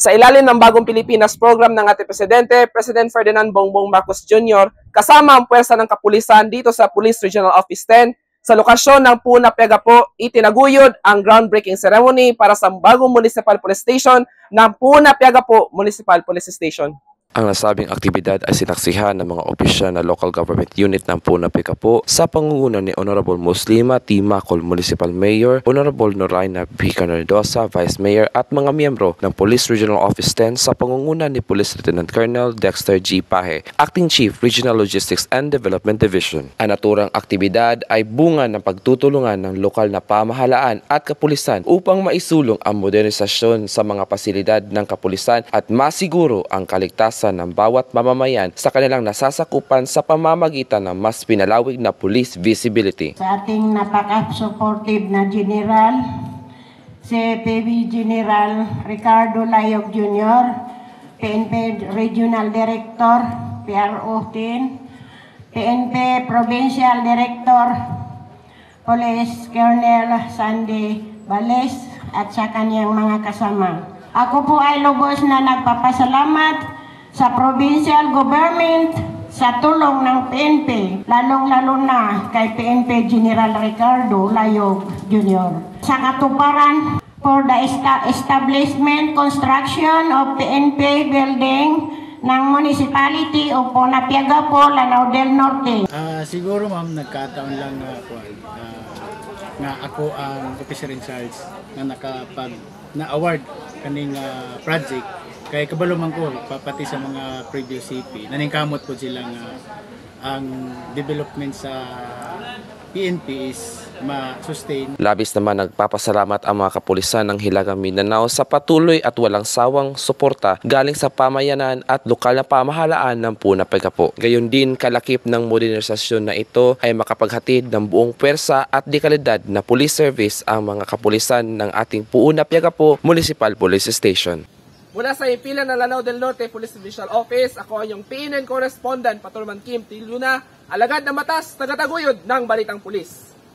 Sa ilalim ng Bagong Pilipinas program ng ating Presidente, President Ferdinand Bongbong Marcos Jr., kasama ang puwersa ng kapulisan dito sa Police Regional Office 10, sa lokasyon ng Puna, Piagapo, itinaguyod ang groundbreaking ceremony para sa bagong Municipal Police Station ng Puna, Piagapo Municipal Police Station. Ang nasabing aktibidad ay sinaksihan ng mga opisyal na local government unit ng Puna, Piagapo sa pangunguna ni Honorable Muslima T. Macol, Municipal Mayor, Honorable Noraina B. Canardosa, Vice Mayor at mga miyembro ng Police Regional Office 10 sa pangunguna ni Police Lieutenant Colonel Dexter G. Pahe, Acting Chief Regional Logistics and Development Division. Ang naturang aktibidad ay bunga ng pagtutulungan ng lokal na pamahalaan at kapulisan upang maisulong ang modernisasyon sa mga pasilidad ng kapulisan at masiguro ang kaligtasan ng bawat mamamayan sa kanilang nasasakupan sa pamamagitan ng mas pinalawig na police visibility. Sa ating napaka-supportive na General, si PB General Ricardo Layog Jr., PNP Regional Director, PRO 10, PNP Provincial Director, Police Colonel Sandy Bales at sa kanyang mga kasama. Ako po ay lubos na nagpapasalamat sa provincial government sa tulong ng PNP, lalong-lalo na kay PNP General Ricardo Layog Jr. sa katuparan for the establishment construction of PNP building ng Municipality of Puna, Piagapo, Lanao del Norte. Siguro ma'am, nagkataon lang na ako ang officer in charge na na-award kaning project. Kaya kabalo man ko, pati sa mga previous CP, naningkamot po silang ang development sa PNP is ma-sustain. Labis naman nagpapasalamat ang mga kapulisan ng Hilagang Mindanao sa patuloy at walang sawang suporta galing sa pamayanan at lokal na pamahalaan ng Puna, Piagapo. Gayon din kalakip ng modernisasyon na ito ay makapaghatid ng buong pwersa at dekalidad na police service ang mga kapulisan ng ating Puna, Piagapo Municipal Police Station. Mula sa himpilan ng Lanao del Norte Police Divisional Office, ako ang iyong PNN Correspondent, Patrolman Kim T. Luna, alagad na matas, tagataguyod ng Balitang Pulis.